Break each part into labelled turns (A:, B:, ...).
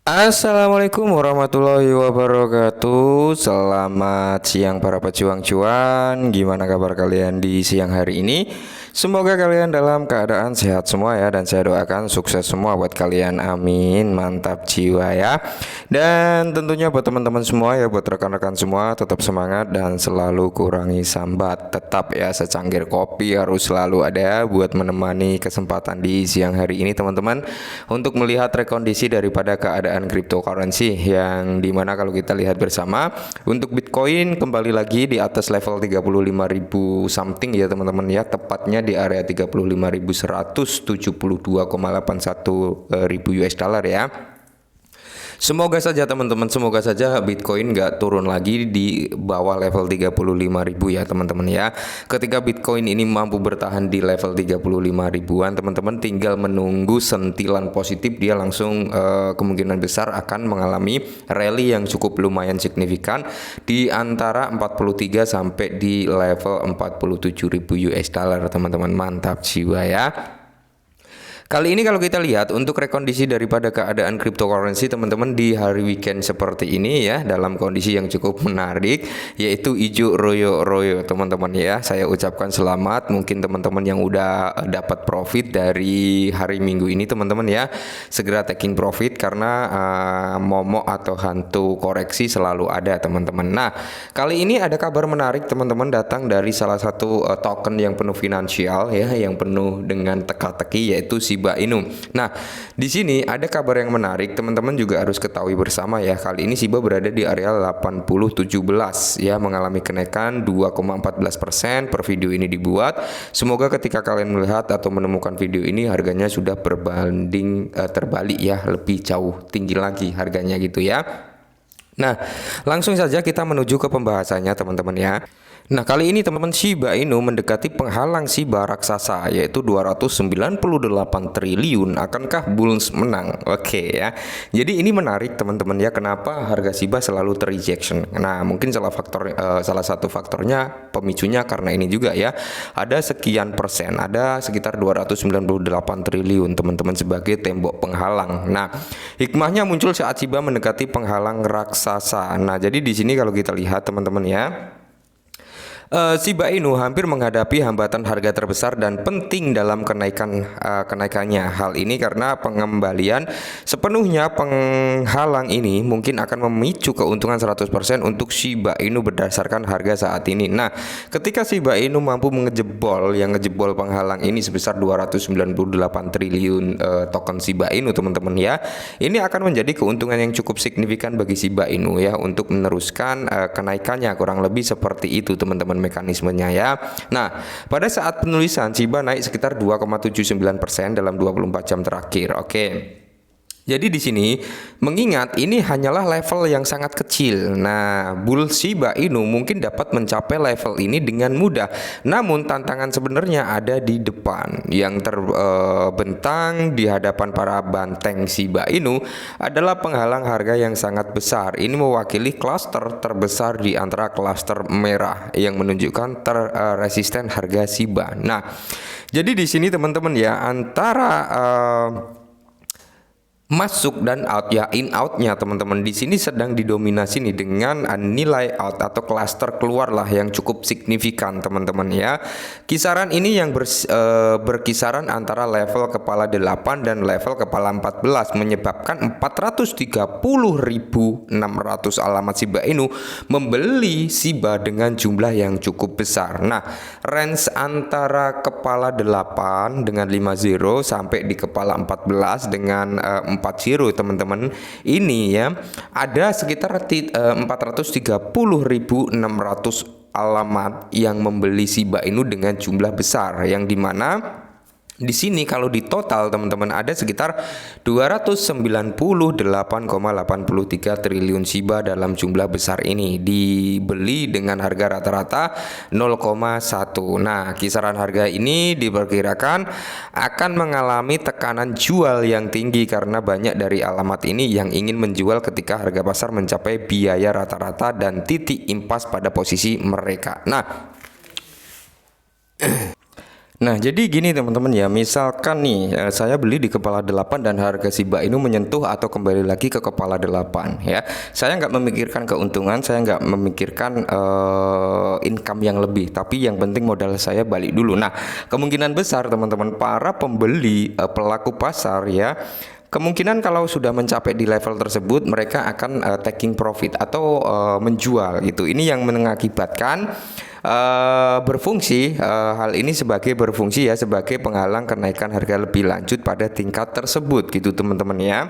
A: Assalamualaikum warahmatullahi wabarakatuh. Selamat siang para pejuang cuan. Gimana kabar kalian di siang hari ini? Semoga kalian dalam keadaan sehat semua ya. Dan saya doakan sukses semua buat kalian. Amin. Mantap jiwa ya. Dan tentunya buat teman-teman semua ya, buat rekan-rekan semua, tetap semangat dan selalu kurangi sambat. Tetap ya, secangkir kopi harus selalu ada buat menemani kesempatan di siang hari ini teman-teman, untuk melihat rekondisi daripada keadaan cryptocurrency, yang dimana kalau kita lihat bersama untuk Bitcoin kembali lagi di atas level 35.000 something ya teman-teman ya, tepatnya di area 35.172,81 ribu US dollar ya. Semoga saja teman-teman, semoga saja Bitcoin nggak turun lagi di bawah level 35.000 ya teman-teman ya. Ketika Bitcoin ini mampu bertahan di level 35 ribuan, teman-teman tinggal menunggu sentilan positif, dia langsung kemungkinan besar akan mengalami rally yang cukup lumayan signifikan di antara 43 sampai di level 47.000 US dollar teman-teman. Mantap jiwa ya. Kali ini kalau kita lihat untuk rekondisi daripada keadaan cryptocurrency teman-teman di hari weekend seperti ini ya, dalam kondisi yang cukup menarik, yaitu hijau royo-royo teman-teman ya. Saya ucapkan selamat, mungkin teman-teman yang udah dapat profit dari hari Minggu ini teman-teman ya, segera taking profit karena momok atau hantu koreksi selalu ada teman-teman. Nah, kali ini ada kabar menarik teman-teman, datang dari salah satu token yang penuh finansial ya, yang penuh dengan teka-teki, yaitu Shiba Inu. Nah, di sini ada kabar yang menarik, teman-teman juga harus ketahui bersama ya. Kali ini Shiba berada di area 8017 ya, mengalami kenaikan 2,14% per video ini dibuat. Semoga ketika kalian melihat atau menemukan video ini harganya sudah berbanding terbalik ya, lebih jauh tinggi lagi harganya gitu ya. Nah, langsung saja kita menuju ke pembahasannya teman-teman ya. Nah, kali ini teman-teman, Shiba Inu mendekati penghalang Shiba raksasa, yaitu 298 triliun. Akankah Bulls menang? Oke ya. Jadi ini menarik teman-teman ya, kenapa harga Shiba selalu terrejection. Nah, mungkin salah satu faktornya pemicunya karena ini juga ya. Ada sekian persen, ada sekitar 298 triliun teman-teman sebagai tembok penghalang. Nah, hikmahnya muncul saat Shiba mendekati penghalang raksasa. Nah, jadi di sini kalau kita lihat teman-teman ya, Shiba Inu hampir menghadapi hambatan harga terbesar dan penting dalam kenaikannya. Hal ini karena pengembalian sepenuhnya penghalang ini mungkin akan memicu keuntungan 100% untuk Shiba Inu berdasarkan harga saat ini. Nah, ketika Shiba Inu mampu ngejebol penghalang ini sebesar 298 triliun token Shiba Inu teman-teman ya, ini akan menjadi keuntungan yang cukup signifikan bagi Shiba Inu ya, untuk meneruskan kenaikannya. Kurang lebih seperti itu teman-teman mekanismenya ya. Nah, pada saat penulisan Shiba naik sekitar 2,79% dalam 24 jam terakhir. Oke. Jadi di sini mengingat ini hanyalah level yang sangat kecil. Nah, bull Shiba Inu mungkin dapat mencapai level ini dengan mudah. Namun tantangan sebenarnya ada di depan. Yang terbentang di hadapan para banteng Shiba Inu adalah penghalang harga yang sangat besar. Ini mewakili klaster terbesar di antara klaster merah yang menunjukkan resisten harga Shiba. Nah, jadi di sini teman-teman ya, antara masuk dan out ya, in outnya teman-teman di sini sedang didominasi nih dengan nilai out atau cluster keluar lah yang cukup signifikan teman-teman ya. Kisaran ini yang berkisaran antara level kepala 8 dan level kepala 14 menyebabkan 430.600 alamat Shiba Inu membeli Shiba dengan jumlah yang cukup besar. Nah, range antara kepala 8 dengan 50 sampai di kepala 14 dengan 40 teman-teman ini ya, ada sekitar 430.600 alamat yang membeli Shiba Inu dengan jumlah besar, yang dimana di sini kalau di total teman-teman ada sekitar 298,83 triliun Shiba dalam jumlah besar ini dibeli dengan harga rata-rata 0,1. Nah, kisaran harga ini diperkirakan akan mengalami tekanan jual yang tinggi karena banyak dari alamat ini yang ingin menjual ketika harga pasar mencapai biaya rata-rata dan titik impas pada posisi mereka. Nah, Nah, jadi gini teman-teman ya, misalkan nih saya beli di kepala 8 dan harga Shiba Inu menyentuh atau kembali lagi ke kepala 8 ya. Saya nggak memikirkan keuntungan, saya nggak memikirkan income yang lebih, tapi yang penting modal saya balik dulu. Nah, kemungkinan besar teman-teman para pembeli pelaku pasar ya, kemungkinan kalau sudah mencapai di level tersebut mereka akan taking profit atau menjual gitu. Ini yang mengakibatkan berfungsi hal ini sebagai berfungsi ya sebagai penghalang kenaikan harga lebih lanjut pada tingkat tersebut gitu teman-teman ya.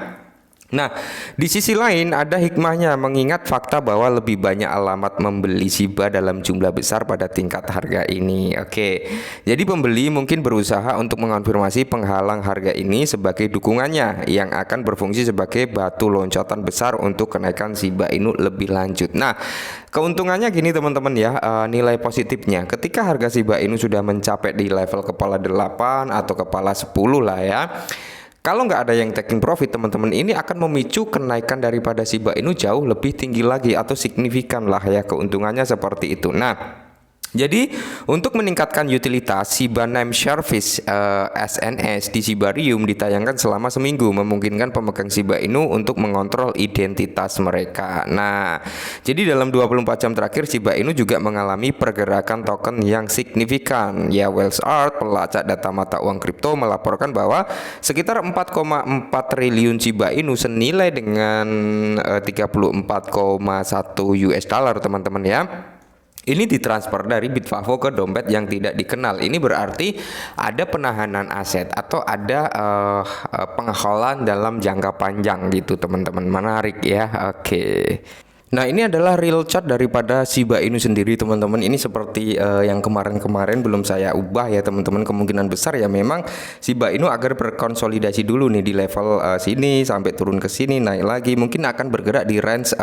A: Nah, di sisi lain ada hikmahnya mengingat fakta bahwa lebih banyak alamat membeli Shiba dalam jumlah besar pada tingkat harga ini. Oke, jadi pembeli mungkin berusaha untuk mengonfirmasi penghalang harga ini sebagai dukungannya yang akan berfungsi sebagai batu loncatan besar untuk kenaikan Shiba Inu lebih lanjut. Nah, keuntungannya gini teman-teman ya, nilai positifnya ketika harga Shiba Inu sudah mencapai di level kepala 8 atau kepala 10 lah ya. Kalau nggak ada yang taking profit teman-teman, ini akan memicu kenaikan daripada Shiba Inu jauh lebih tinggi lagi atau signifikan lah ya, keuntungannya seperti itu. Nah, jadi untuk meningkatkan utilitas Shiba Name Service SNS di Shibarium ditayangkan selama seminggu, memungkinkan pemegang Shiba Inu untuk mengontrol identitas mereka. Nah, jadi dalam 24 jam terakhir Shiba Inu juga mengalami pergerakan token yang signifikan. Ya, Wells Art, pelacak data mata uang kripto, melaporkan bahwa sekitar 4,4 triliun Shiba Inu senilai dengan 34,1 US dollar teman-teman ya. Ini ditransfer dari Bitfavo ke dompet yang tidak dikenal. Ini berarti ada penahanan aset atau ada penghalang dalam jangka panjang gitu teman-teman. Menarik ya. Oke. Nah, ini adalah real chart daripada Shiba Inu sendiri teman-teman. Ini seperti yang kemarin-kemarin belum saya ubah ya teman-teman. Kemungkinan besar ya memang Shiba Inu agar berkonsolidasi dulu nih di level sini sampai turun ke sini naik lagi. Mungkin akan bergerak di range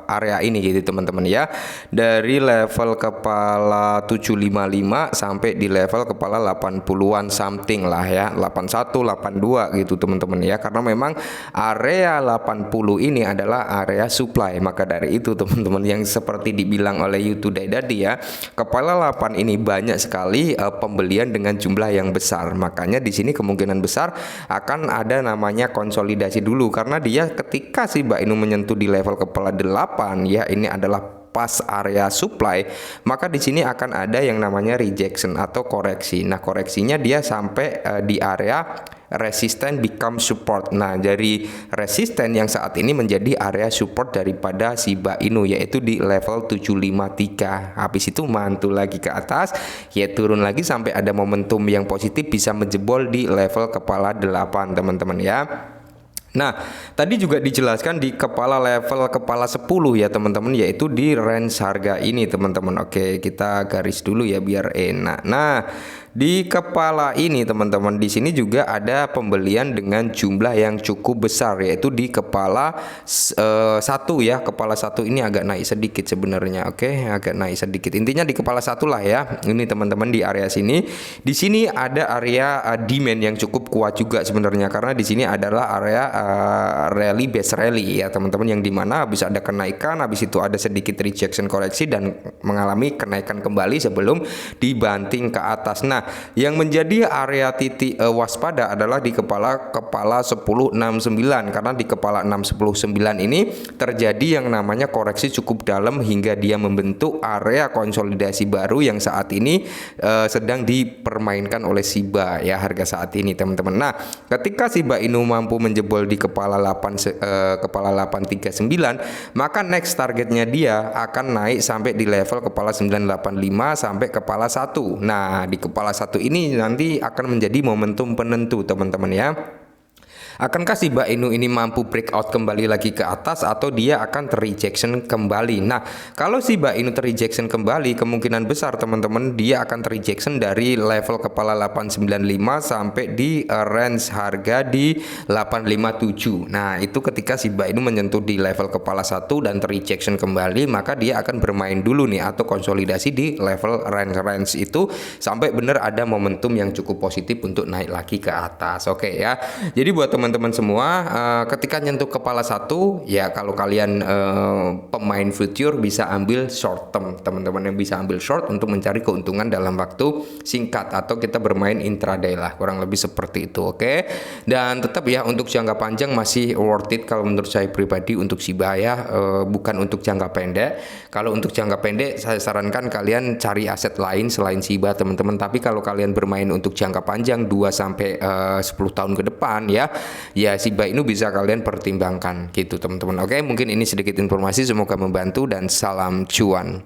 A: area ini gitu teman-teman ya. Dari level kepala 755 sampai di level kepala 80-an something lah ya. 81, 82 gitu teman-teman ya. Karena memang area 80 ini adalah area supply. Maka dari itu teman-teman yang seperti dibilang oleh YouTube tadi ya, kepala 8 ini banyak sekali pembelian dengan jumlah yang besar. Makanya di sini kemungkinan besar akan ada namanya konsolidasi dulu karena dia ketika Shiba Inu menyentuh di level kepala 8 ya, ini adalah pas area supply, maka di sini akan ada yang namanya rejection atau koreksi. Nah, koreksinya dia sampai di area resisten become support. Nah, dari resisten yang saat ini menjadi area support daripada Shiba Inu yaitu di level 753. Habis itu mantul lagi ke atas, ya turun lagi sampai ada momentum yang positif bisa menjebol di level kepala 8 teman-teman ya. Nah, tadi juga dijelaskan di level kepala 10 ya teman-teman, yaitu di range harga ini teman-teman. Oke, kita garis dulu ya biar enak. Nah, di kepala ini teman-teman, di sini juga ada pembelian dengan jumlah yang cukup besar yaitu di kepala 1 ya. Kepala 1 ini agak naik sedikit sebenarnya. Oke, agak naik sedikit. Intinya di kepala 1 lah ya. Ini teman-teman di area sini. Di sini ada area demand yang cukup kuat juga sebenarnya karena di sini adalah area rally base rally ya teman-teman, yang dimana habis ada kenaikan, habis itu ada sedikit rejection koreksi dan mengalami kenaikan kembali sebelum dibanting ke atas. Nah, yang menjadi area titik waspada adalah di kepala 1069 karena di kepala 619 ini terjadi yang namanya koreksi cukup dalam hingga dia membentuk area konsolidasi baru yang saat ini sedang dipermainkan oleh Shiba ya harga saat ini teman-teman. Nah, ketika Shiba Inu mampu menjebol di kepala 839, maka next targetnya dia akan naik sampai di level kepala 985 sampai kepala 1. Nah, di kepala 1 ini nanti akan menjadi momentum penentu teman-teman ya. Akankah Shiba Inu ini mampu breakout kembali lagi ke atas atau dia akan terrejection kembali? Nah, kalau Shiba Inu terrejection kembali, kemungkinan besar teman-teman dia akan terrejection dari level kepala 895 sampai di range harga di 857. Nah, itu ketika Shiba Inu menyentuh di level kepala 1 dan terrejection kembali, maka dia akan bermain dulu nih atau konsolidasi di level range itu sampai benar ada momentum yang cukup positif untuk naik lagi ke atas. Oke ya. Jadi buat teman teman-teman semua, ketika nyentuh kepala satu, ya kalau kalian pemain future bisa ambil short term, teman-teman yang bisa ambil short untuk mencari keuntungan dalam waktu singkat, atau kita bermain intraday lah, kurang lebih seperti itu, oke? Dan tetap ya untuk jangka panjang masih worth it kalau menurut saya pribadi untuk Shiba ya, bukan untuk jangka pendek. Kalau untuk jangka pendek saya sarankan kalian cari aset lain selain Shiba, teman-teman. Tapi kalau kalian bermain untuk jangka panjang 2 sampai 10 tahun ke depan ya Shiba Inu bisa kalian pertimbangkan gitu, teman-teman. Oke, mungkin ini sedikit informasi, semoga membantu dan salam cuan.